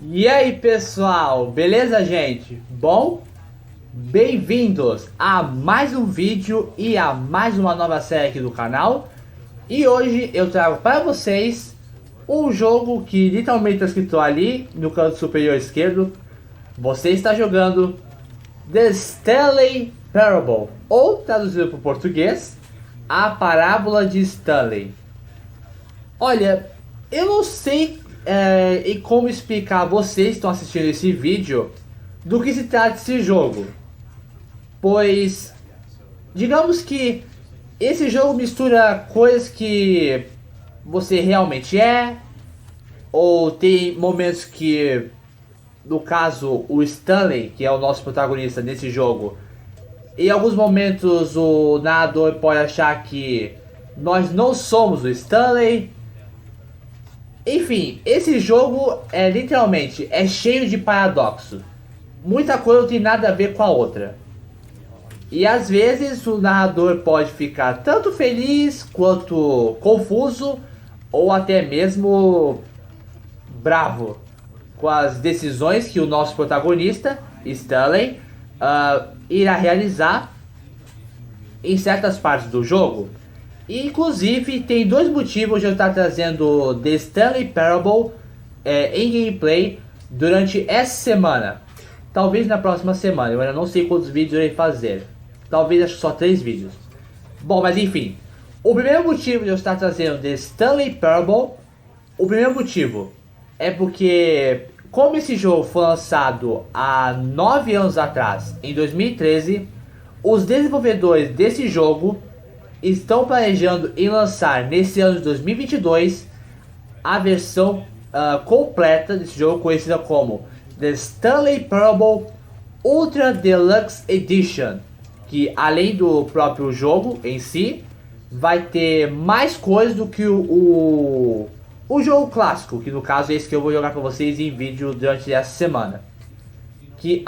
E aí pessoal, beleza gente? Bom, bem-vindos a mais um vídeo e a mais uma nova série aqui do canal. E hoje eu trago para vocês um jogo que literalmente está escrito ali no canto superior esquerdo. Você está jogando The Stanley Parable, ou traduzido para o português, a parábola de Stanley. Olha, eu não sei e como explicar a vocês que estão assistindo esse vídeo do que se trata esse jogo. Pois, digamos que esse jogo mistura coisas que você realmente é, ou tem momentos que, no caso, o Stanley, que é o nosso protagonista nesse jogo, em alguns momentos o narrador pode achar que nós não somos o Stanley. Enfim, esse jogo é literalmente cheio de paradoxo. Muita coisa não tem nada a ver com a outra. E às vezes o narrador pode ficar tanto feliz quanto confuso ou até mesmo bravo com as decisões que o nosso protagonista, Stanley, irá realizar em certas partes do jogo. E, inclusive, tem dois motivos de eu estar trazendo The Stanley Parable em gameplay durante essa semana. Talvez na próxima semana, eu ainda não sei quantos vídeos eu irei fazer. Talvez acho só 3 vídeos. Bom, mas enfim. O primeiro motivo de eu estar trazendo The Stanley Parable, o primeiro motivo é porque, como esse jogo foi lançado há 9 anos atrás, em 2013, os desenvolvedores desse jogo estão planejando em lançar nesse ano de 2022 a versão completa desse jogo, conhecida como The Stanley Parable Ultra Deluxe Edition, que além do próprio jogo em si, vai ter mais coisas do que o jogo clássico, que no caso é esse que eu vou jogar para vocês em vídeo durante essa semana, que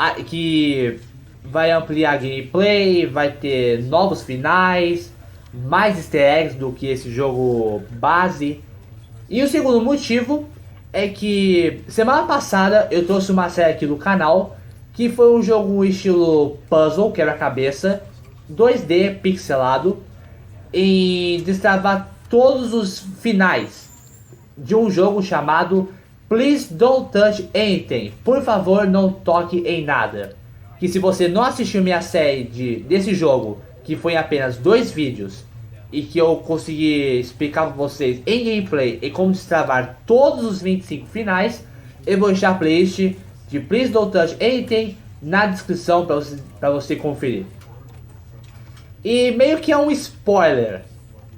vai ampliar a gameplay, vai ter novos finais, mais easter eggs do que esse jogo base. E o segundo motivo é que semana passada eu trouxe uma série aqui do canal que foi um jogo estilo puzzle, quebra-cabeça, 2D pixelado, em destravar todos os finais de um jogo chamado Please Don't Touch Anything, por favor não toque em nada. Que se você não assistiu minha série desse jogo, que foi em apenas 2 vídeos, e que eu consegui explicar para vocês em gameplay e como destravar todos os 25 finais, eu vou deixar a playlist de Please Don't Touch Anything na descrição para você conferir. E meio que é um spoiler,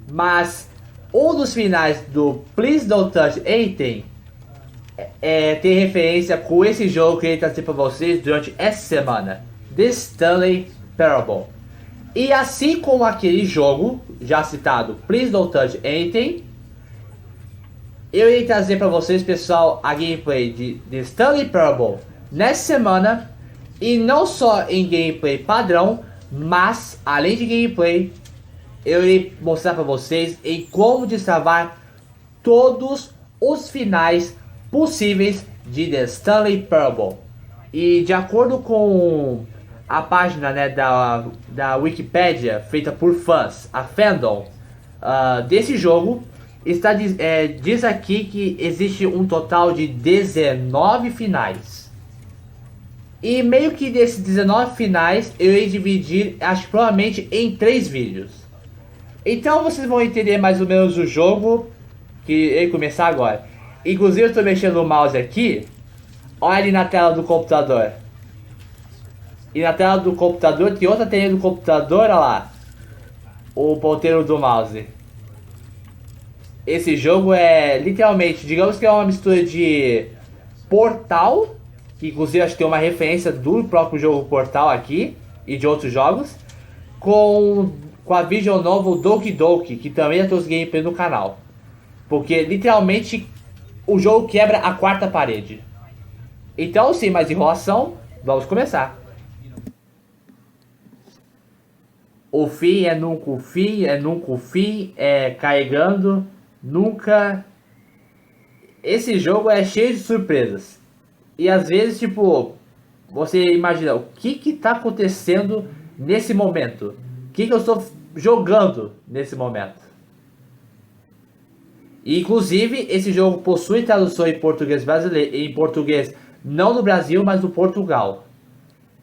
mas um dos finais do Please Don't Touch Anything tem referência com esse jogo que eu trazer para vocês durante essa semana, The Stanley Parable. E assim como aquele jogo já citado, Please Don't Touch Anything, eu irei trazer para vocês, pessoal, a gameplay de The Stanley Parable nessa semana. E não só em gameplay padrão, mas além de gameplay, eu irei mostrar para vocês em como destravar todos os finais possíveis de The Stanley Parable. E de acordo com a página, né, da Wikipedia, feita por fãs, a fandom desse jogo, diz aqui que existe um total de 19 finais. E meio que desses 19 finais eu irei dividir, acho que provavelmente em 3 vídeos. Então vocês vão entender mais ou menos o jogo, que eu irei começar agora. Inclusive eu estou mexendo no mouse aqui, olha ali na tela do computador. E na tela do computador tem outra tela do computador, olha lá, o ponteiro do mouse. Esse jogo é literalmente, digamos que é uma mistura de Portal, que inclusive acho que tem uma referência do próprio jogo Portal aqui e de outros jogos, com a visual novel Doki Doki, que também já trouxe gameplay no canal. Porque literalmente o jogo quebra a quarta parede. Então, sem mais enrolação, vamos começar. O fim é nunca o fim, é nunca o fim, é carregando, nunca. Esse jogo é cheio de surpresas. E às vezes, tipo, você imagina, o que tá acontecendo nesse momento? O que eu estou jogando nesse momento? E, inclusive, esse jogo possui tradução em português brasileiro, em português não do Brasil, mas do Portugal.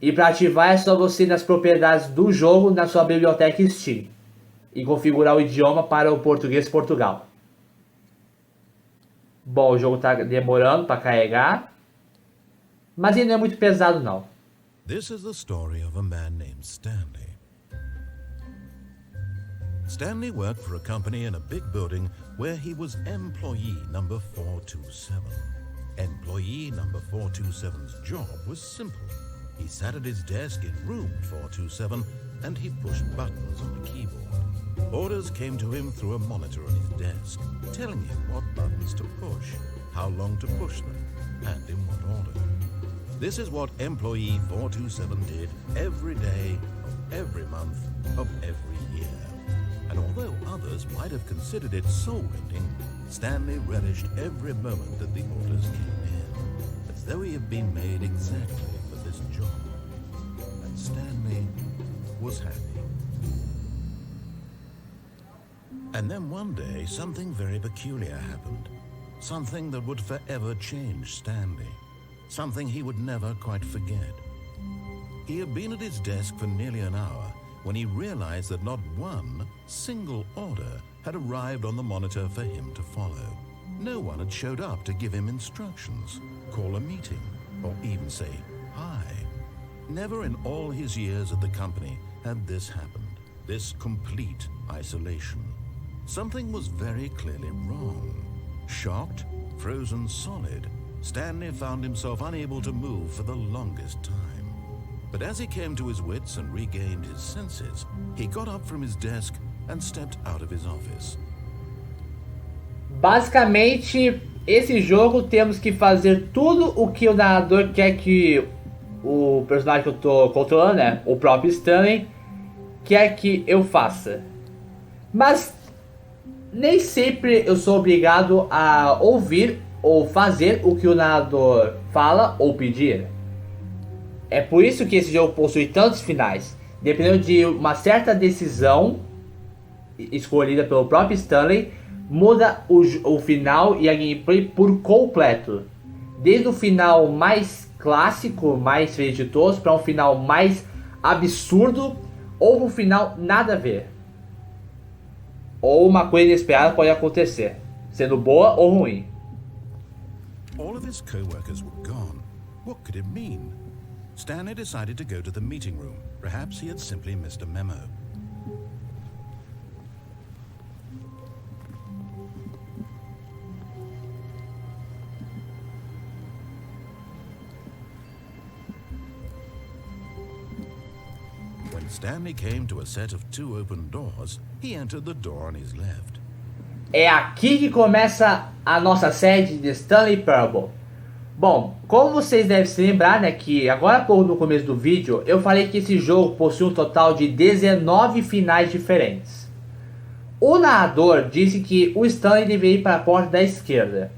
E para ativar é só você ir nas propriedades do jogo na sua biblioteca Steam e configurar o idioma para o português Portugal. Bom, o jogo está demorando para carregar, mas ele não é muito pesado não. This is the story of a man named Stanley. Stanley worked for a company in a big building where he was employee number 427. Employee number 427's job was simple. He sat at his desk in room 427 and he pushed buttons on the keyboard. Orders came to him through a monitor on his desk, telling him what buttons to push, how long to push them, and in what order. This is what employee 427 did every day of every month of every year. And although others might have considered it soul-rending, Stanley relished every moment that the orders came in, as though he had been made exactly for this job. And Stanley was happy. And then one day, something very peculiar happened. Something that would forever change Stanley. Something he would never quite forget. He had been at his desk for nearly an hour when he realized that not one single order had arrived on the monitor for him to follow. No one had showed up to give him instructions, call a meeting, or even say hi. Never in all his years at the company had this happened, this complete isolation. Something was very clearly wrong. Shocked, frozen solid, Stanley found himself unable to move for the longest time. But as he came to his wits and regained his senses, he got up from his desk and stepped out of his office. Basicamente, esse jogo temos que fazer tudo o que o narrador quer que o personagem que eu tô controlando, né, o próprio Stanley, quer que eu faça. Mas nem sempre eu sou obrigado a ouvir ou fazer o que o narrador fala ou pedir. É por isso que esse jogo possui tantos finais. Dependendo de uma certa decisão escolhida pelo próprio Stanley, muda o final e a gameplay por completo. Desde o final mais clássico, mais feitoso, para um final mais absurdo, ou um final nada a ver. Ou uma coisa inesperada pode acontecer, sendo boa ou ruim. All of his co-workers were gone. What could it mean? Stanley decided to go to the meeting room. Perhaps he had simply missed a memo. When Stanley came to a set of two open doors, he entered the door on his left. É aqui que começa a nossa série de Stanley Parable. Bom, como vocês devem se lembrar, né, que agora há pouco no começo do vídeo, eu falei que esse jogo possui um total de 19 finais diferentes. O narrador disse que o Stanley deveria ir para a Porta da Esquerda.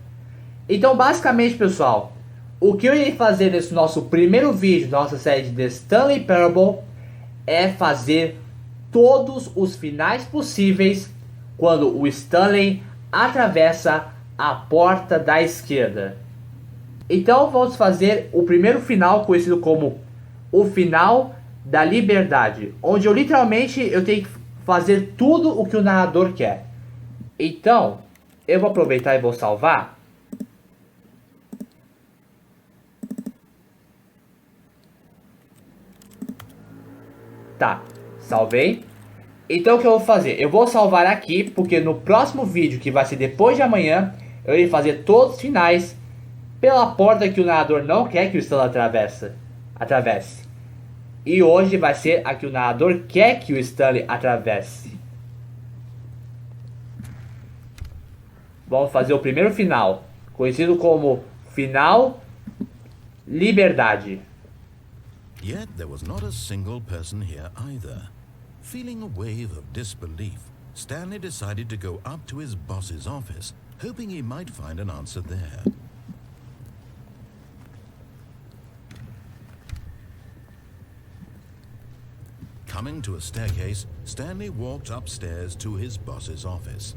Então, basicamente, pessoal, o que eu irei fazer nesse nosso primeiro vídeo da nossa série de Stanley Parable é fazer todos os finais possíveis quando o Stanley atravessa a Porta da Esquerda. Então vamos fazer o primeiro final, conhecido como o final da liberdade, onde eu literalmente tenho que fazer tudo o que o narrador quer. Então eu vou aproveitar e vou salvar. Tá, salvei. Então o que eu vou fazer? Eu vou salvar aqui, porque no próximo vídeo, que vai ser depois de amanhã, eu irei fazer todos os finais pela porta que o narrador não quer que o Stanley atravesse. E hoje vai ser a que o narrador quer que o Stanley atravesse. Vamos fazer o primeiro final, conhecido como final liberdade. Yet there was not a single person here either. Feeling a wave of disbelief, Stanley decided to go up to his boss's office, hoping he might find an answer there. Coming to a staircase, Stanley walked upstairs to his boss's office.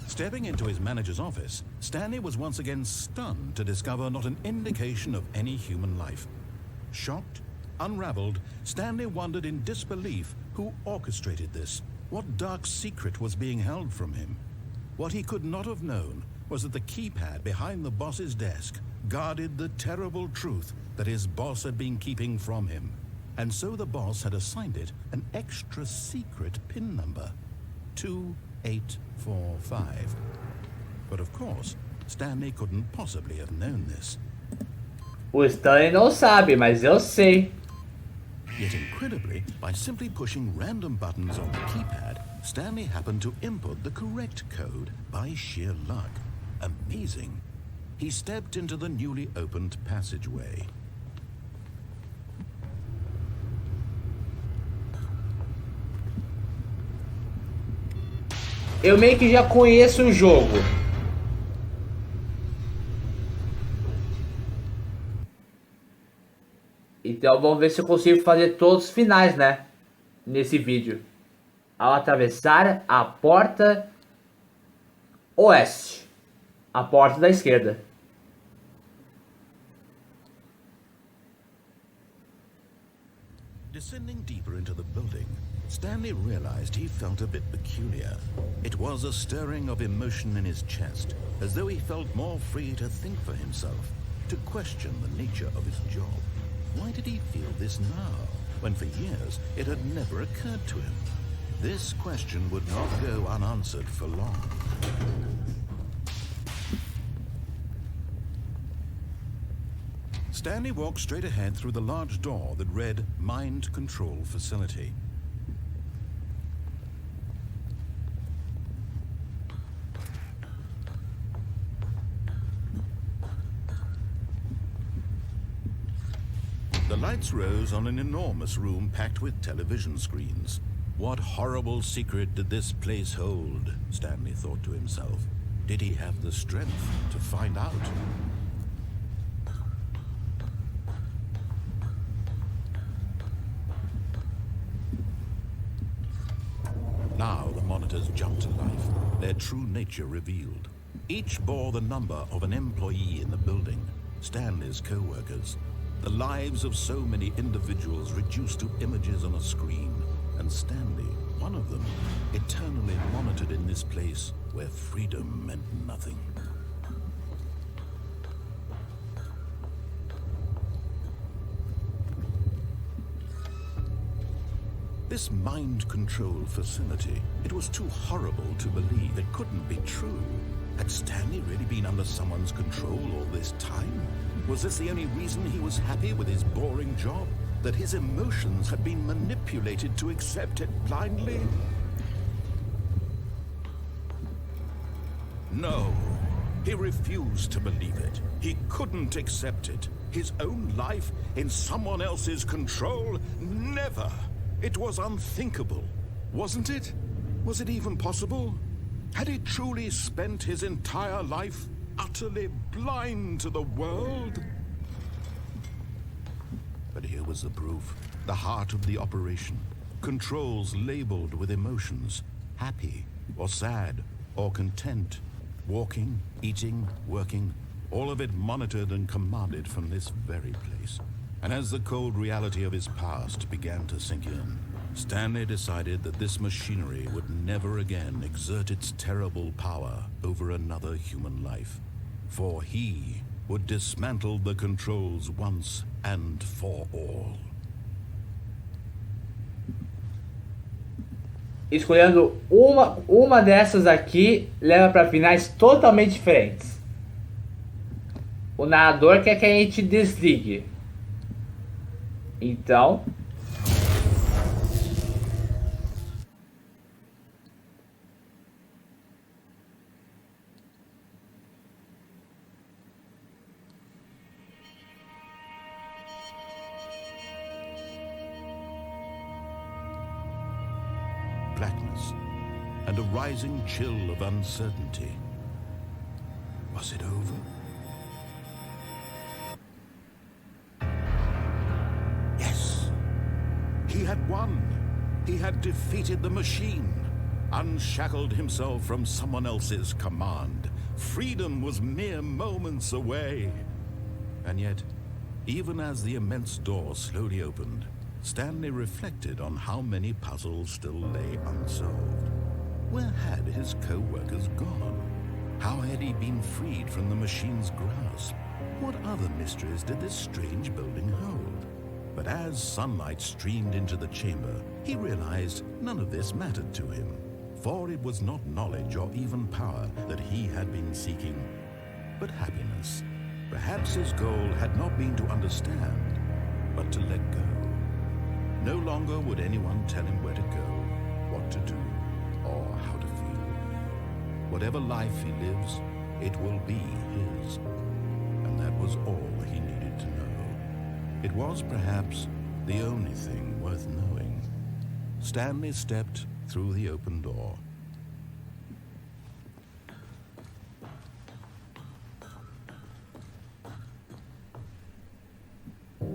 Stepping into his manager's office, Stanley was once again stunned to discover not an indication of any human life. Shocked, unraveled, Stanley wondered in disbelief who orchestrated this, what dark secret was being held from him. What he could not have known was that the keypad behind the boss's desk guarded the terrible truth that his boss had been keeping from him. And so the boss had assigned it an extra secret PIN number, 2845. But of course, Stanley couldn't possibly have known this. O Stanley não sabe, mas eu sei. Yet incredibly, by simply pushing random buttons on the keypad, Stanley happened to input the correct code by sheer luck. Amazing. He stepped into the newly opened passageway. Eu meio que já conheço o jogo. Então vamos ver se eu consigo fazer todos os finais, né? Nesse vídeo. Ao atravessar a porta oeste. A porta da esquerda. Descending deeper into the building, Stanley realized he felt a bit peculiar. It was a stirring of emotion in his chest, as though he felt more free to think for himself, to question the nature of his job. Why did he feel this now, when for years it had never occurred to him? This question would not go unanswered for long. Stanley walked straight ahead through the large door that read Mind Control Facility. The lights rose on an enormous room packed with television screens. What horrible secret did this place hold? Stanley thought to himself. Did he have the strength to find out? Now the monitors jumped to life, their true nature revealed. Each bore the number of an employee in the building, Stanley's co-workers. The lives of so many individuals reduced to images on a screen, and Stanley, one of them, eternally monitored in this place where freedom meant nothing. This mind control facility, it was too horrible to believe. It couldn't be true. Had Stanley really been under someone's control all this time? Was this the only reason he was happy with his boring job? That his emotions had been manipulated to accept it blindly? No, he refused to believe it. He couldn't accept it. His own life in someone else's control? Never. It was unthinkable, wasn't it? Was it even possible? Had he truly spent his entire life utterly blind to the world? But here was the proof. The heart of the operation. Controls labeled with emotions. Happy, or sad, or content. Walking, eating, working. All of it monitored and commanded from this very place. And as the cold reality of his past began to sink in, Stanley decided that this machinery would never again exert its terrible power over another human life. For he would dismantle the controls once and for all. Escolhendo uma dessas aqui leva para finais totalmente diferentes. O narrador quer que a gente desligue. Então, Blackness. and a rising chill of uncertainty. Was it over? Yes. He had won. He had defeated the machine, unshackled himself from someone else's command. Freedom was mere moments away. And yet, even as the immense door slowly opened, Stanley reflected on how many puzzles still lay unsolved. Where had his co-workers gone? How had he been freed from the machine's grasp? What other mysteries did this strange building hold? But as sunlight streamed into the chamber, he realized none of this mattered to him, for it was not knowledge or even power that he had been seeking, but happiness. Perhaps his goal had not been to understand, but to let go. No longer would anyone tell him where to go, what to do, or how to feel. Whatever life he lives, it will be his. And that was all he needed to know. It was perhaps the only thing worth knowing. Stanley stepped through the open door.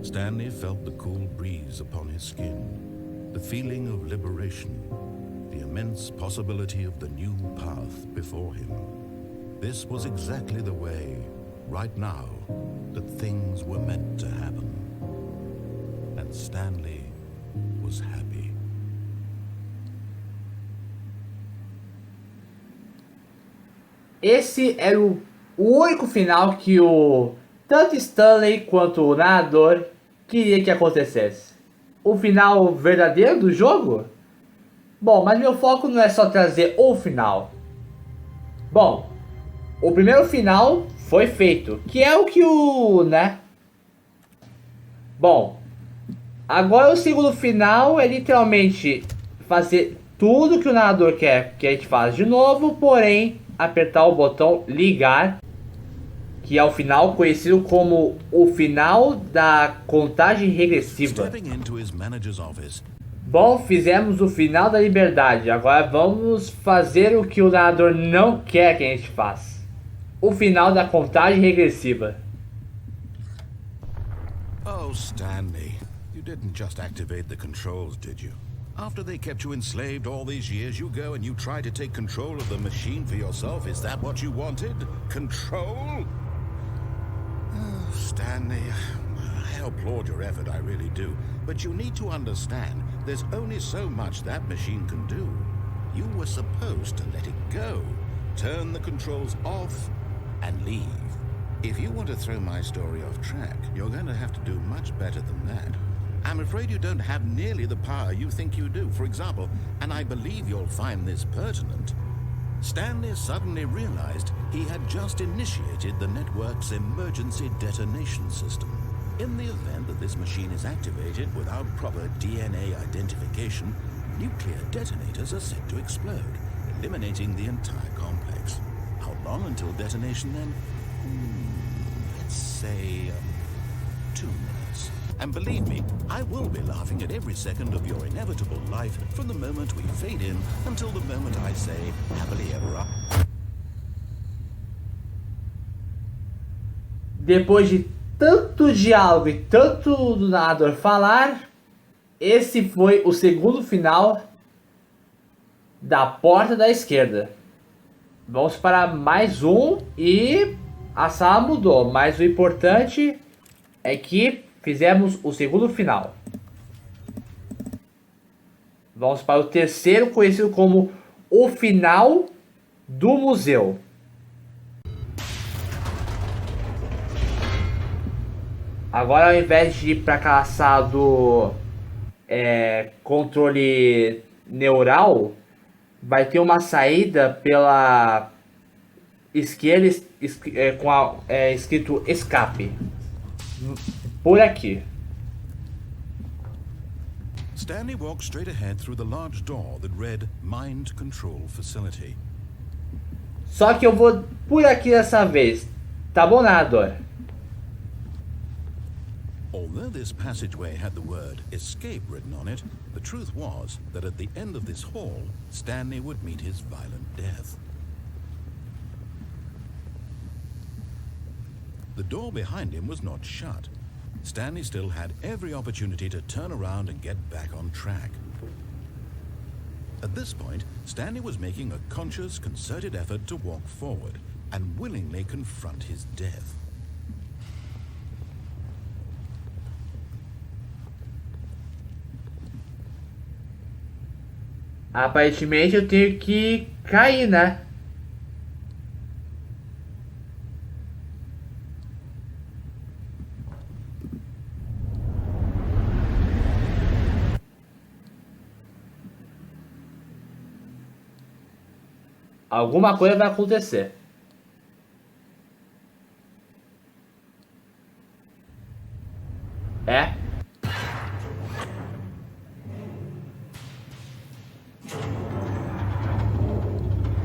Stanley felt the cool breeze upon his skin, the feeling of liberation, the immense possibility of the new path before him. This was exactly the way, right now, that things were meant to happen. And Stanley was happy. Esse era o único final que tanto Stanley quanto o narrador queria que acontecesse. O final verdadeiro do jogo? Bom, mas meu foco não é só trazer o final. Bom, o primeiro final foi feito, que é o que Bom, agora o segundo final é literalmente fazer tudo que o narrador quer que a gente faça de novo, porém apertar o botão ligar, que é o final conhecido como o final da contagem regressiva. Bom, fizemos o final da liberdade, agora vamos fazer o que o narrador não quer que a gente faça. O final da contagem regressiva. Oh, Stanley, you didn't just activate the controls, did you? After they kept you enslaved all these years, you go and you try to take control of the machine for yourself. Is that what you wanted? Control? Oh, Stanley, I applaud your effort, I really do. But you need to understand, there's only so much that machine can do. You were supposed to let it go, turn the controls off, and leave. If you want to throw my story off track, you're going to have to do much better than that. I'm afraid you don't have nearly the power you think you do. For example, and I believe you'll find this pertinent, Stanley suddenly realized he had just initiated the network's emergency detonation system. In the event that this machine is activated without proper DNA identification, nuclear detonators are set to explode, eliminating the entire complex. How long until detonation then? Let's say 2 minutes. And believe me, I will be laughing at every second of your inevitable life from the moment we fade in until the moment I say happily ever after. Depois de tanto diálogo e tanto do narrador falar, esse foi o segundo final da Porta da Esquerda. Vamos para mais um e a sala mudou, mas o importante é que fizemos o segundo final. Vamos para o terceiro, conhecido como o final do museu. Agora, ao invés de ir para aquela sala do controle neural, vai ter uma saída pela esquerda escrito escape. Por aqui. Stanley walked straight ahead through the large door that read Mind Control Facility. Só que eu vou por aqui dessa vez. Tá bom, narrador? Although this passageway had the word escape written on it, the truth was that at the end of this hall, Stanley would meet his violent death. The door behind him was not shut. Stanley still had every opportunity to turn around and get back on track. At this point, Stanley was making a conscious, concerted effort to walk forward and willingly confront his death. Aparentemente eu tenho que cair, né? Alguma coisa vai acontecer. É?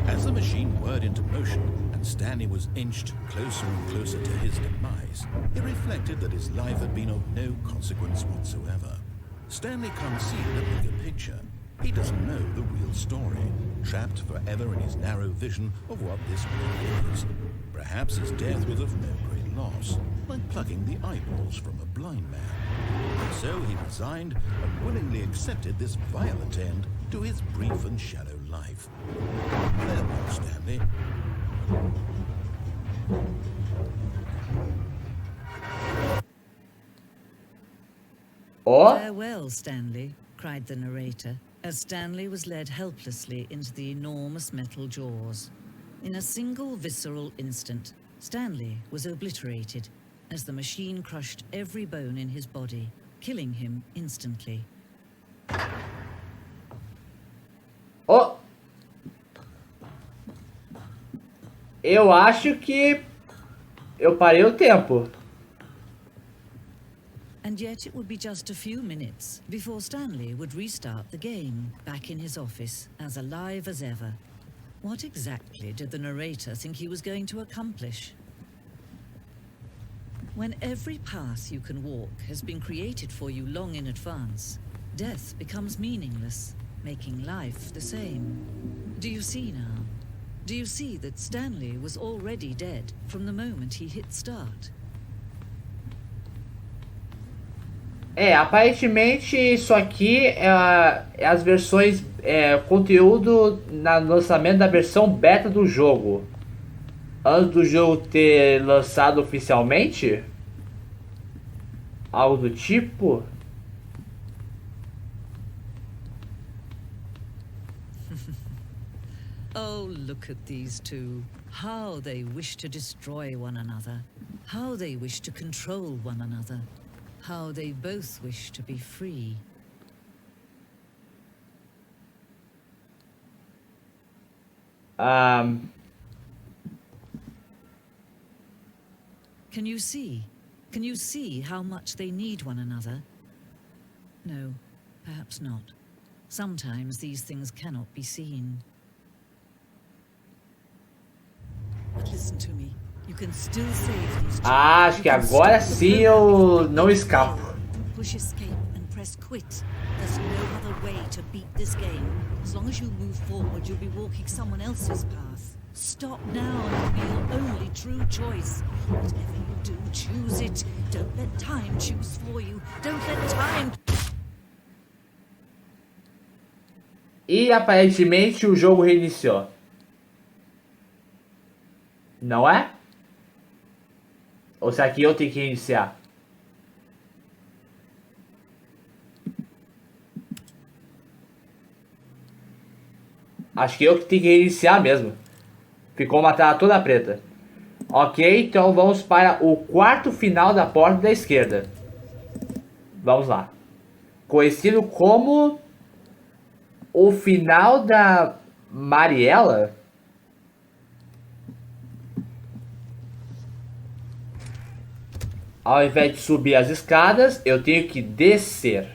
As the machine whirred into motion and Stanley was inched closer and closer to his demise, he reflected that his life had been of no consequence whatsoever. Stanley can't see the bigger picture. He doesn't know the real story, trapped forever in his narrow vision of what this world is. Perhaps his death was of no great loss, like plucking the eyeballs from a blind man. And so he resigned and willingly accepted this violent end to his brief and shallow life. Farewell, Stanley. Ó, Farewell, Stanley, cried the narrator, as Stanley was led helplessly into the enormous metal jaws. In a single visceral instant, Stanley was obliterated as the machine crushed every bone in his body, killing him instantly. ó. Eu acho que eu parei o tempo. And yet it would be just a few minutes before Stanley would restart the game, back in his office, as alive as ever. What exactly did the narrator think he was going to accomplish? When every path you can walk has been created for you long in advance, death becomes meaningless, making life the same. Do you see now? Do you see that Stanley was already dead from the moment he hit start? É, aparentemente isso aqui é as versões, conteúdo no lançamento da versão beta do jogo. Antes do jogo ter lançado oficialmente? Algo do tipo? Oh, look at these two. How they wish to destroy one another. How they wish to control one another. How they both wish to be free. Can you see? Can you see how much they need one another? No, perhaps not. Sometimes these things cannot be seen. But listen to me. You can still save these children. Acho que agora sim eu não escapo. Push escape and press quit. There's no other way to beat this game. As long as you move forward, you'll be walking someone else's path. Stop now and be your only true choice. Whatever you do, choose it. Don't let time choose for you. Don't let time... E aparentemente o jogo reiniciou. Não é? Ou se aqui eu tenho que reiniciar? Acho que eu que tenho que reiniciar mesmo. Ficou uma tela toda preta. Ok, então vamos para o quarto final da Porta da Esquerda. Vamos lá. Conhecido como o final da Mariela. Ao invés de subir as escadas, eu tenho que descer.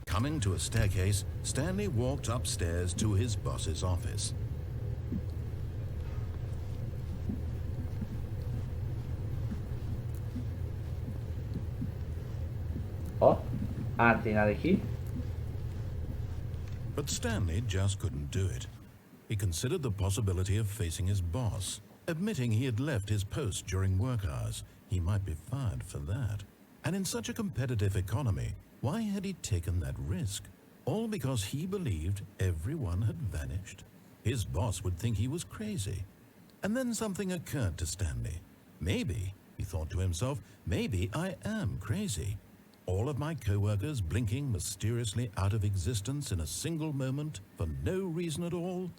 Coming to a staircase, Stanley walked upstairs to his boss's office. Ah, não tem nada aqui? But Stanley just couldn't do it. He considered the possibility of facing his boss, admitting he had left his post during work hours. He might be fired for that. And in such a competitive economy, why had he taken that risk? All because he believed everyone had vanished? His boss would think he was crazy. And then something occurred to Stanley. Maybe, he thought to himself, maybe I am crazy. All of my co-workers blinking mysteriously out of existence in a single moment for no reason at all?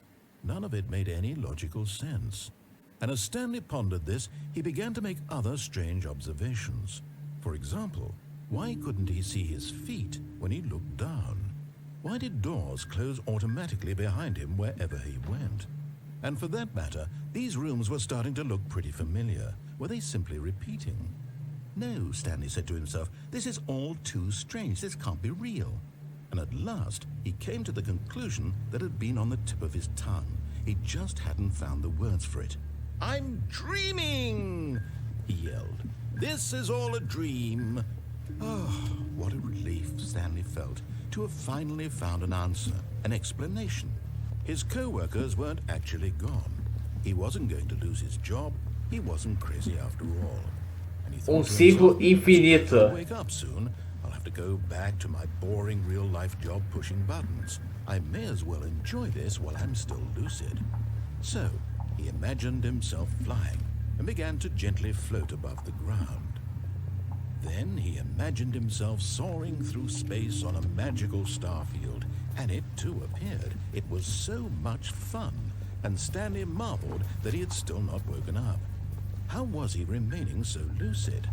None of it made any logical sense. And as Stanley pondered this, he began to make other strange observations. For example, why couldn't he see his feet when he looked down? Why did doors close automatically behind him wherever he went? And for that matter, these rooms were starting to look pretty familiar. Were they simply repeating? No, Stanley said to himself, this is all too strange. This can't be real. And at last, he came to the conclusion that had been on the tip of his tongue. He just hadn't found the words for it. I'm dreaming, he yelled. This is all a dream. Oh, what a relief Stanley felt to have finally found an answer, an explanation. His co-workers weren't actually gone. He wasn't going to lose his job. He wasn't crazy after all. And he thought to Ciclo himself, infinito. I'll wake up soon. I'll have to go back to my boring real-life job pushing buttons. I may as well enjoy this while I'm still lucid. So, he imagined himself flying and began to gently float above the ground. Then he imagined himself soaring through space on a magical starfield, and it too appeared. It was so much fun, and Stanley marveled that he had still not woken up. How was he remaining so lucid?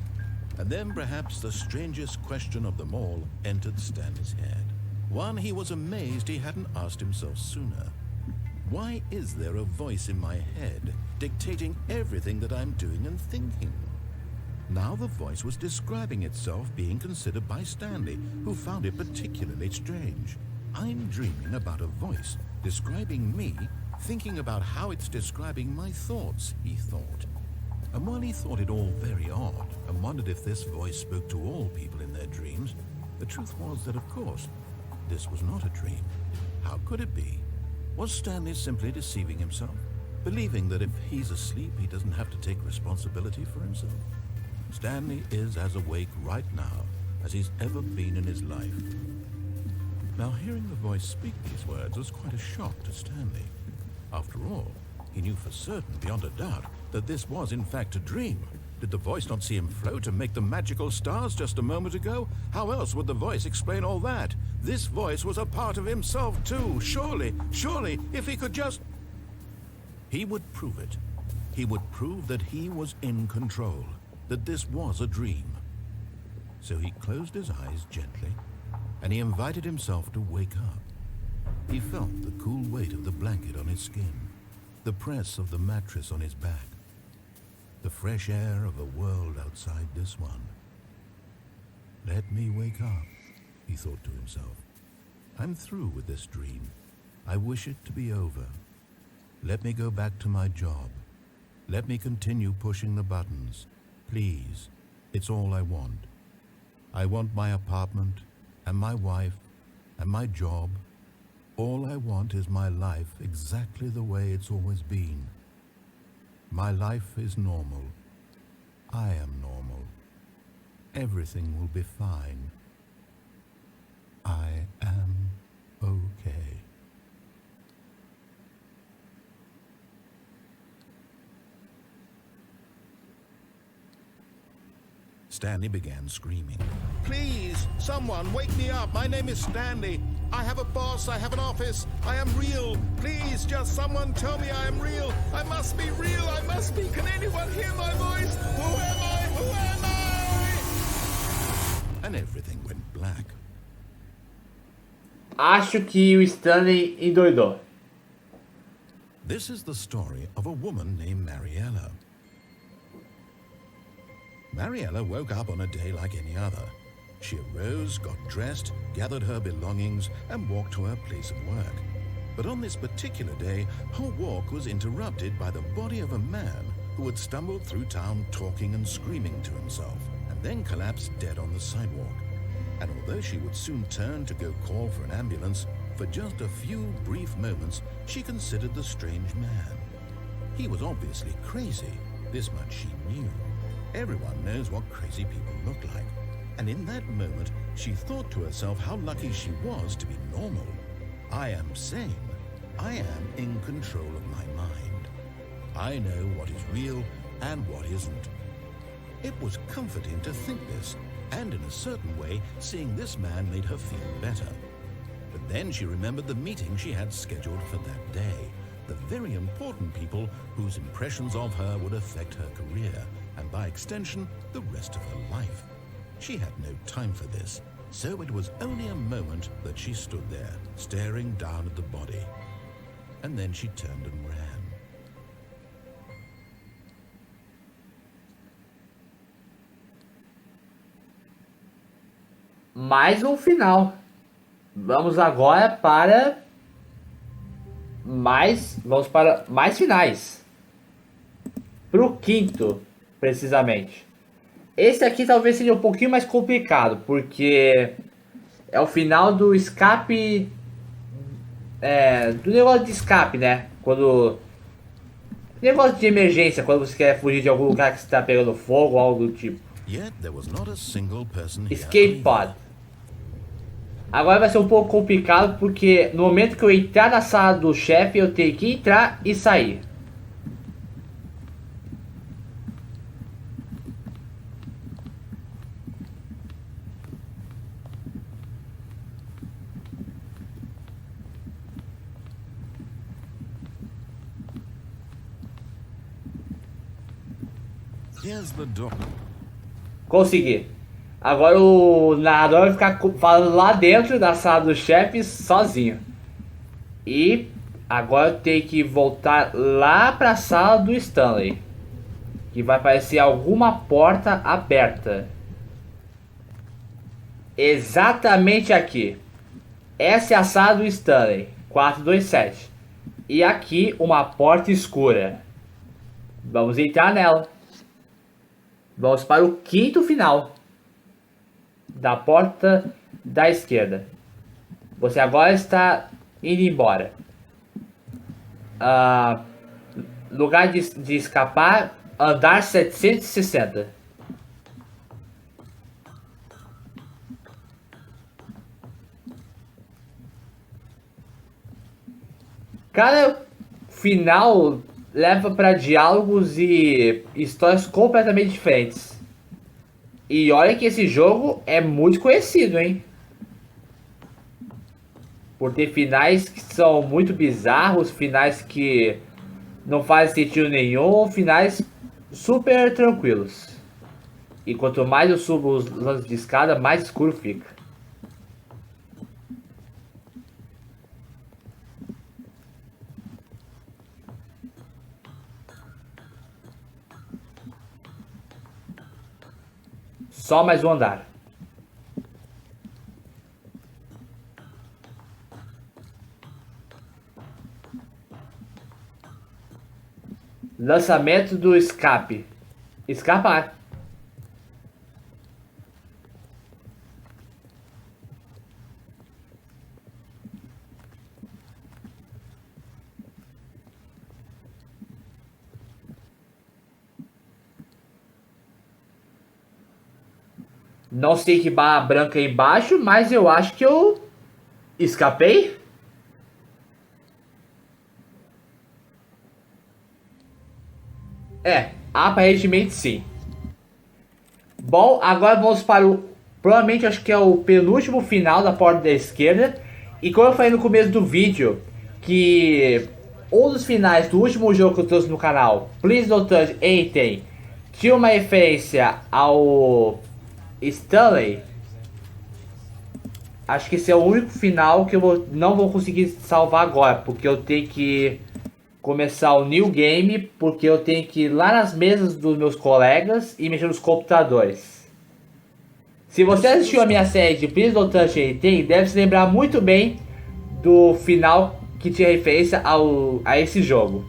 And then perhaps the strangest question of them all entered Stanley's head. One he was amazed he hadn't asked himself sooner. Why is there a voice in my head dictating everything that I'm doing and thinking? Now the voice was describing itself being considered by Stanley, who found it particularly strange. I'm dreaming about a voice describing me, thinking about how it's describing my thoughts, he thought. And while he thought it all very odd and wondered if this voice spoke to all people in their dreams, the truth was that, of course, this was not a dream. How could it be? Was Stanley simply deceiving himself, believing that if he's asleep, he doesn't have to take responsibility for himself? Stanley is as awake right now as he's ever been in his life. Now, hearing the voice speak these words was quite a shock to Stanley. After all, he knew for certain, beyond a doubt, that this was in fact a dream. Did the voice not see him float and make the magical stars just a moment ago? How else would the voice explain all that? This voice was a part of himself too. Surely, if he could just... He would prove it. He would prove that he was in control, that this was a dream. So he closed his eyes gently, and he invited himself to wake up. He felt the cool weight of the blanket on his skin, the press of the mattress on his back, the fresh air of a world outside this one. Let me wake up, he thought to himself. I'm through with this dream. I wish it to be over. Let me go back to my job. Let me continue pushing the buttons. Please, it's all I want. I want my apartment, and my wife, and my job. All I want is my life exactly the way it's always been. My life is normal. I am normal. Everything will be fine. I am okay. Stanley began screaming. Please, someone, wake me up. My name is Stanley. I have a boss. I have an office. I am real. Please, just someone tell me I am real. I must be real. I must be. Can anyone hear my voice? Who am I? Who am I? And everything went black. Acho que o Stanley endoidou. This is the story of a woman named Mariella. Mariella woke up on a day like any other. She arose, got dressed, gathered her belongings, and walked to her place of work. But on this particular day, her walk was interrupted by the body of a man who had stumbled through town talking and screaming to himself, and then collapsed dead on the sidewalk. And although she would soon turn to go call for an ambulance, for just a few brief moments, she considered the strange man. He was obviously crazy. This much she knew. Everyone knows what crazy people look like. And in that moment, she thought to herself how lucky she was to be normal. I am sane. I am in control of my mind. I know what is real and what isn't. It was comforting to think this, and in a certain way, seeing this man made her feel better. But then she remembered the meeting she had scheduled for that day, the very important people whose impressions of her would affect her career, and by extension, the rest of her life. She had no time for this, so it was only a moment that she stood there, staring down at the body. And then she turned and ran. Mais um final. Vamos agora para mais finais. Pro quinto, precisamente. Esse aqui talvez seja um pouquinho mais complicado, porque é o final do escape, do negócio de escape, né? Quando negócio de emergência, quando você quer fugir de algum lugar que está pegando fogo ou algo do tipo. Escape pod. Agora vai ser um pouco complicado, porque no momento que eu entrar na sala do chefe, eu tenho que entrar e sair. Consegui. Agora o narrador vai ficar falando lá dentro da sala dos chefes sozinho. E agora eu tenho que voltar lá para a sala do Stanley, que vai aparecer alguma porta aberta. Exatamente aqui. Essa é a sala do Stanley, 427. E aqui uma porta escura. Vamos entrar nela. Vamos para o quinto final da Porta da Esquerda. Você agora está indo embora. Lugar de escapar, andar 760. Cada final leva para diálogos e histórias completamente diferentes. E olha que esse jogo é muito conhecido, hein? Por ter finais que são muito bizarros, finais que não fazem sentido nenhum, finais super tranquilos. E quanto mais eu subo os lances de escada, mais escuro fica. Só mais um andar. Lançamento do escape. Escapar. Não sei que barra branca aí embaixo, mas eu acho que eu escapei. Aparentemente sim. Bom, agora vamos para o... Provavelmente acho que é o penúltimo final da Porta da Esquerda. E como eu falei no começo do vídeo, que um dos finais do último jogo que eu trouxe no canal, Please Don't Touch Anything, tinha uma referência ao Stanley. Acho que esse é o único final que eu não vou conseguir salvar agora, porque eu tenho que começar o new game, porque eu tenho que ir lá nas mesas dos meus colegas e mexer nos computadores. Se você assistiu a minha série de Please Don't Touch Anything, deve se lembrar muito bem do final que tinha referência a esse jogo.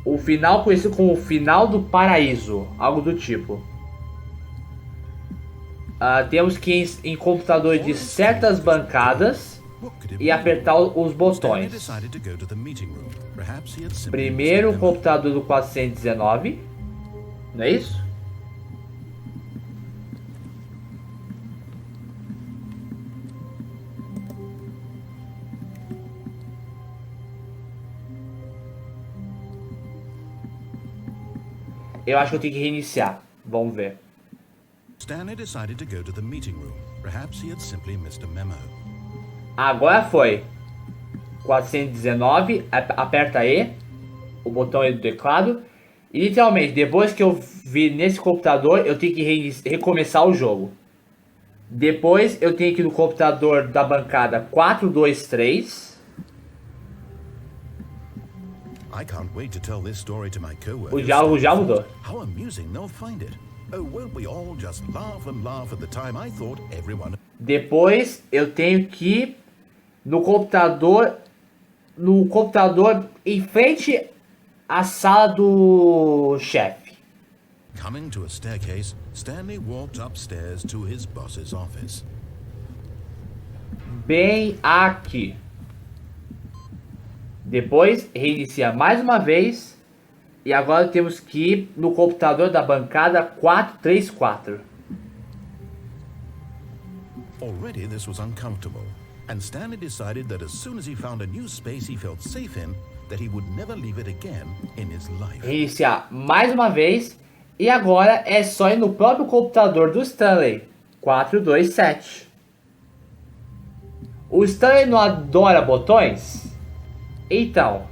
O final conhecido como o final do paraíso, algo do tipo. temos que ir em computador de certas bancadas e apertar os botões. Primeiro o computador do 419, não é isso? Eu acho que eu tenho que reiniciar. Vamos ver. Stanley decided to go to the meeting room. Perhaps he had simply missed a memo. Agora foi. 419, aperta E, o botão aí do teclado. E literalmente, depois que eu vi nesse computador, eu tenho que recomeçar o jogo. Depois eu tenho que ir no computador da bancada 423. I can't wait to tell this story to my coworkers. O diálogo já mudou. How amusing they'll find it. Oh, won't we all just laugh and laugh at the time I thought everyone... Depois eu tenho que ir no computador em frente à sala do chefe. Coming to a staircase, Stanley walked upstairs to his boss's office. Bem aqui. Depois reinicia mais uma vez. E agora temos que ir no computador da bancada 434. Already this was uncomfortable, and Stanley decided that as soon as he found a new space he felt safe in, that he would never leave it again in his life. Reiniciar mais uma vez. E agora é só ir no próprio computador do Stanley 427. O Stanley não adora botões? Então,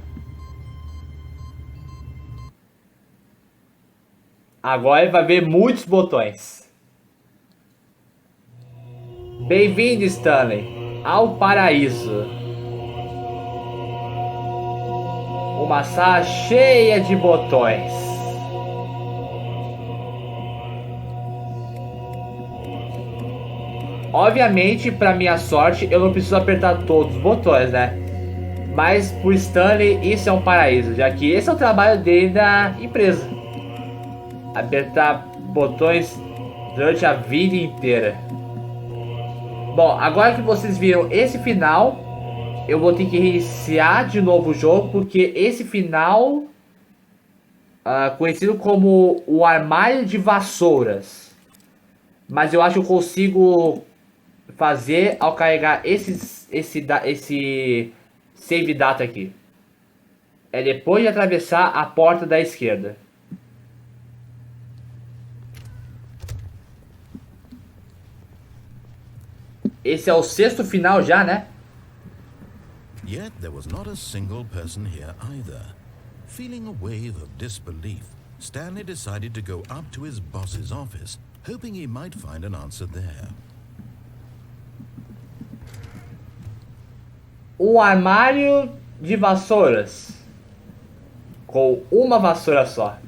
agora ele vai ver muitos botões. Bem-vindo, Stanley, ao paraíso. Uma sala cheia de botões. Obviamente, para minha sorte, eu não preciso apertar todos os botões, né? Mas pro Stanley isso é um paraíso, já que esse é o trabalho dele na empresa. Apertar botões durante a vida inteira. Bom, agora que vocês viram esse final, eu vou ter que reiniciar de novo o jogo, porque esse final, conhecido como o armário de vassouras, mas eu acho que eu consigo fazer ao carregar esse save data aqui. É depois de atravessar a porta da esquerda. Esse é o sexto final já, né? Yet there was not a single person here either. Feeling a wave of disbelief, Stanley decided to go up to his boss's office, hoping he might find an answer there. Um armário de vassouras com uma vassoura só.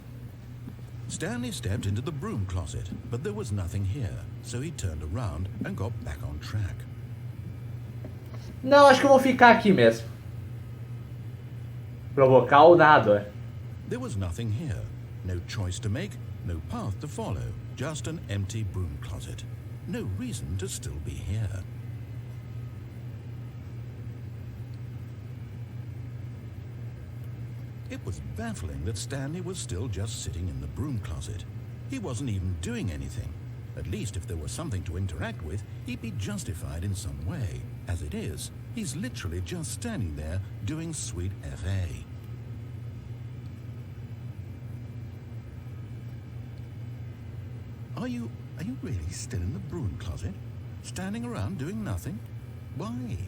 Stanley stepped into the broom closet, but there was nothing here, so he turned around and got back on track. Não, acho que eu vou ficar aqui mesmo. Provocar o narrador. There was nothing here. No choice to make, no path to follow, just an empty broom closet. No reason to still be here. It was baffling that Stanley was still just sitting in the broom closet. He wasn't even doing anything. At least if there was something to interact with, he'd be justified in some way. As it is, he's literally just standing there doing sweet FA. Are you really still in the broom closet? Standing around doing nothing? Why?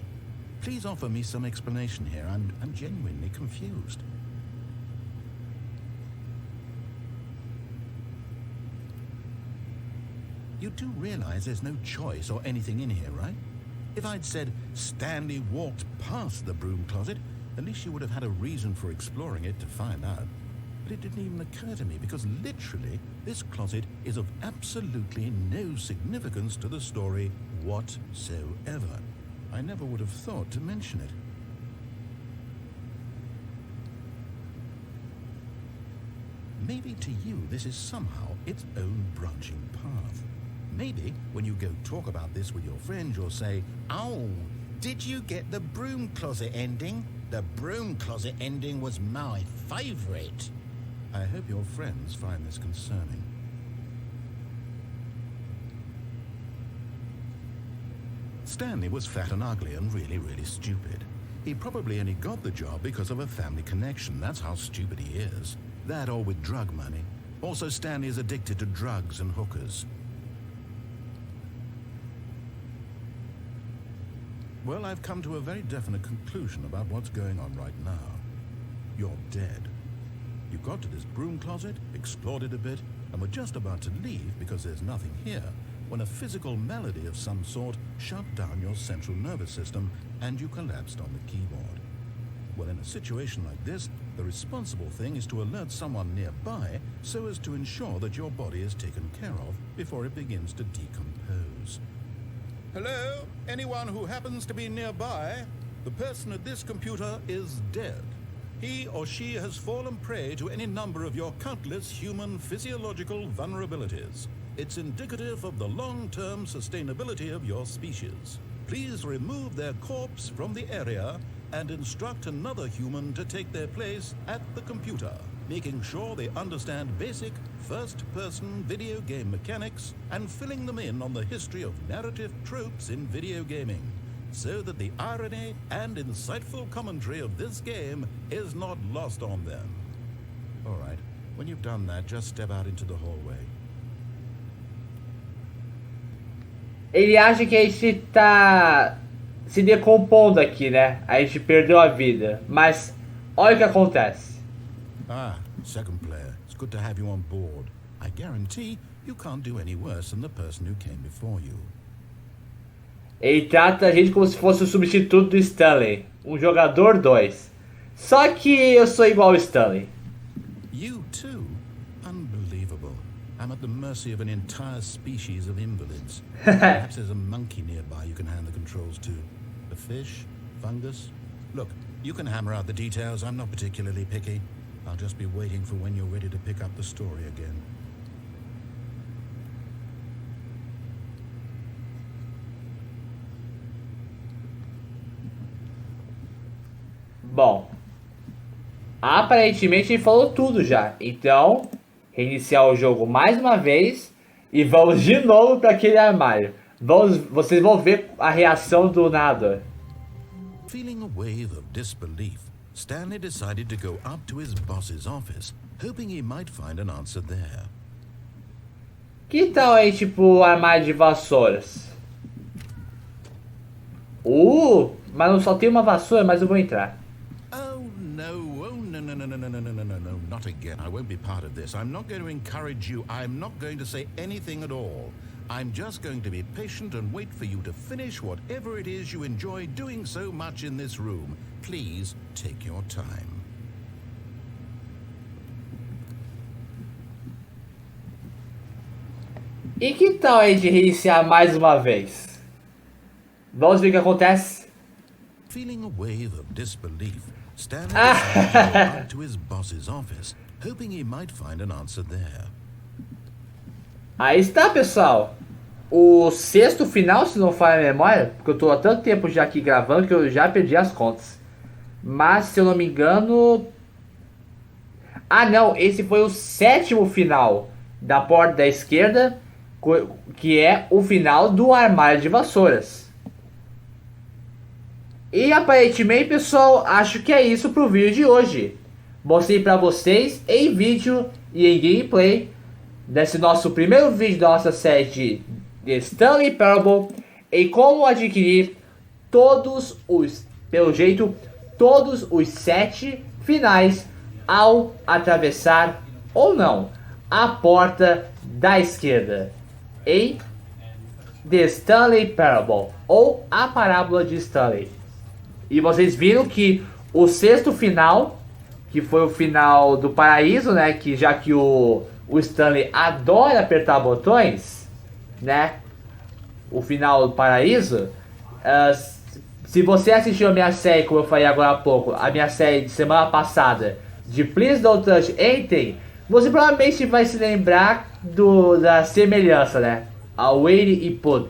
Please offer me some explanation here. I'm genuinely confused. You do realize there's no choice or anything in here, right? If I'd said Stanley walked past the broom closet, at least you would have had a reason for exploring it to find out. But it didn't even occur to me because literally this closet is of absolutely no significance to the story whatsoever. I never would have thought to mention it. Maybe to you this is somehow its own branching path. Maybe when you go talk about this with your friend, you'll say, "Oh, did you get the broom closet ending? The broom closet ending was my favorite." I hope your friends find this concerning. Stanley was fat and ugly and really stupid. He probably only got the job because of a family connection. That's how stupid he is. That or with drug money. Also, Stanley is addicted to drugs and hookers. Well, I've come to a very definite conclusion about what's going on right now. You're dead. You got to this broom closet, explored it a bit, and were just about to leave because there's nothing here, when a physical malady of some sort shut down your central nervous system and you collapsed on the keyboard. Well, in a situation like this, the responsible thing is to alert someone nearby so as to ensure that your body is taken care of before it begins to decompose. Hello? Anyone who happens to be nearby? The person at this computer is dead. He or she has fallen prey to any number of your countless human physiological vulnerabilities. It's indicative of the long-term sustainability of your species. Please remove their corpse from the area and instruct another human to take their place at the computer, making sure they understand basic first-person video game mechanics and filling them in on the history of narrative tropes in video gaming, so that the irony and insightful commentary of this game is not lost on them. All right, when you've done that, just step out into the hallway. Ele acha que a gente tá se decompondo aqui, né? A gente perdeu a vida. Mas olha o que acontece. Ah, second player. It's good to have you on board. I guarantee you can't do any worse than the person who came before you. Ele trata a gente como se fosse o substituto do Stanley. Um jogador 2. Só que eu sou igual ao Stanley. You too? Unbelievable. I'm at the mercy of an entire species of invalids. Perhaps there's a monkey nearby you can hand the controls to. A fish? Fungus? Look, you can hammer out the details. I'm not particularly picky. I'll just be waiting for when you're ready to pick up the story again. Bom, aparentemente ele falou tudo já. Então, reiniciar o jogo mais uma vez e vamos de novo para aquele armário. Vocês vão ver a reação do narrador. Feeling a wave of disbelief, Stanley decided to go up to his boss's office, hoping he might find an answer there. Que tal aí, tipo, o armário de vassouras? Mas não só tem uma vassoura, mas eu vou entrar. Oh no, no, not again. I won't be part of this. I'm not going to encourage you. I'm not going to say anything at all. I'm just going to be patient and wait for you to finish whatever it is you enjoy doing so much in this room. Please take your time. E que tal aí de reiniciar mais uma vez? Vamos ver o que acontece? Feeling a wave of disbelief, Stanley decided to go up to his boss's office, hoping he might find an answer there. Aí está, pessoal. O sexto final, se não falha a memória, porque eu estou há tanto tempo já aqui gravando que eu já perdi as contas. Mas, se eu não me engano... Ah, não, esse foi o sétimo final da Porta da Esquerda, que é o final do armário de vassouras. E aparentemente, pessoal, acho que é isso pro vídeo de hoje. Mostrei para vocês em vídeo e em gameplay desse nosso primeiro vídeo da nossa série de Stanley Parable e como adquirir todos os, pelo jeito, todos os 7 finais ao atravessar ou não a Porta da Esquerda em The Stanley Parable ou a Parábola de Stanley. E vocês viram que o sexto final, que foi o final do paraíso, né, que já que o Stanley adora apertar botões, né, o final do paraíso, se você assistiu a minha série, como eu falei agora há pouco, a minha série de semana passada, de Please Don't Touch Anything, você provavelmente vai se lembrar da semelhança, né, Await Input,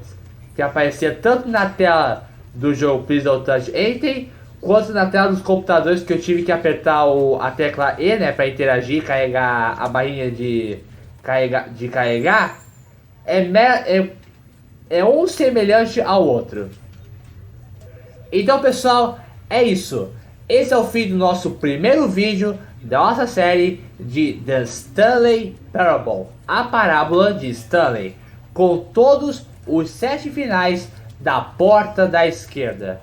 que aparecia tanto na tela do jogo Please Don't Touch Anything, quanto na tela dos computadores, que eu tive que apertar a tecla E, né, para interagir, carregar a barrinha de carregar, é um semelhante ao outro. Então, pessoal, é isso. Esse é o fim do nosso primeiro vídeo da nossa série de The Stanley Parable, a parábola de Stanley, com todos os 7 finais da Porta da Esquerda.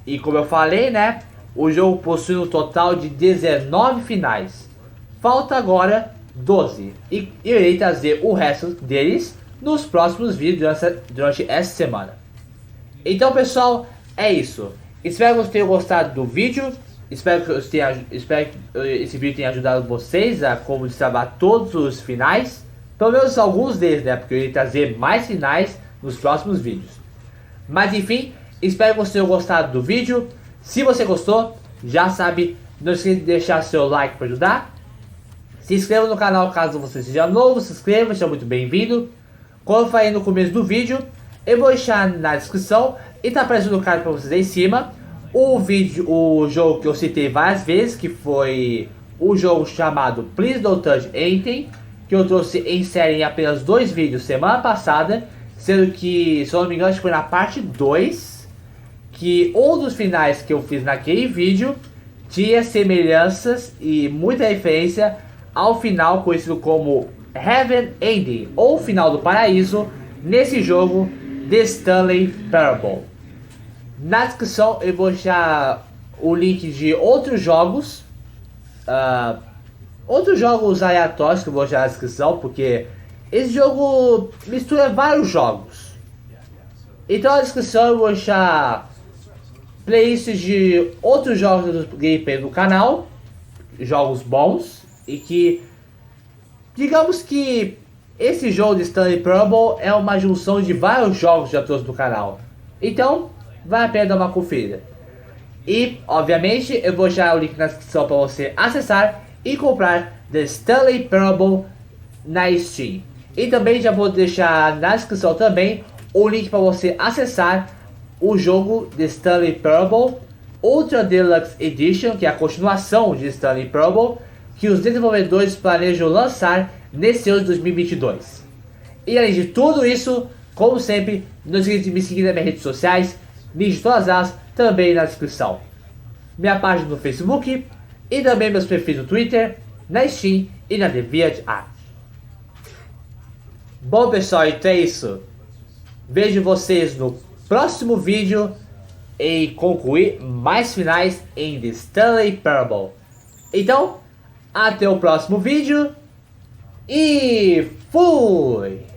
E como eu falei, né, o jogo possui um total de 19 finais. Falta agora 12. E irei trazer o resto deles nos próximos vídeos durante essa semana. Então, pessoal, é isso. Espero que vocês tenham gostado do vídeo. Espero que esse vídeo tenha ajudado vocês a como destravar todos os finais. Pelo menos alguns deles, né? Porque eu irei trazer mais finais nos próximos vídeos. Mas enfim, espero que vocês tenham gostado do vídeo. Se você gostou, já sabe, não esqueça de deixar seu like para ajudar. Se inscreva no canal caso você seja novo, se inscreva, seja muito bem-vindo. Como eu falei no começo do vídeo, eu vou deixar na descrição e tá aparecendo no card para vocês aí em cima o jogo que eu citei várias vezes, que foi o jogo chamado Please Don't Touch Anything, que eu trouxe em série em apenas 2 vídeos semana passada, sendo que, se eu não me engano, foi na parte 2, que um dos finais que eu fiz naquele vídeo tinha semelhanças e muita referência ao final conhecido como Heaven Ending, ou final do paraíso, nesse jogo The Stanley Parable. Na descrição eu vou deixar o link de outros jogos aleatórios que eu vou deixar na descrição, porque esse jogo mistura vários jogos. Então na descrição eu vou deixar playlists de outros jogos do gameplay do canal, jogos bons, e que digamos que esse jogo de Stanley Parable é uma junção de vários jogos já trouxe do canal. Então vale a pena dar uma conferida. E obviamente eu vou deixar o link na descrição para você acessar e comprar The Stanley Parable na Steam. E também já vou deixar na descrição também o link para você acessar o jogo The Stanley Parable Ultra Deluxe Edition, que é a continuação de Stanley Parable, que os desenvolvedores planejam lançar nesse ano de 2022. E além de tudo isso, como sempre, não esqueça de me seguir nas minhas redes sociais, link de todas elas também na descrição. Minha página no Facebook e também meus perfis no Twitter, na Steam e na DeviantArt. Bom, pessoal, então é isso. Vejo vocês no próximo vídeo e concluir mais finais em The Stanley Parable. Então, até o próximo vídeo e fui!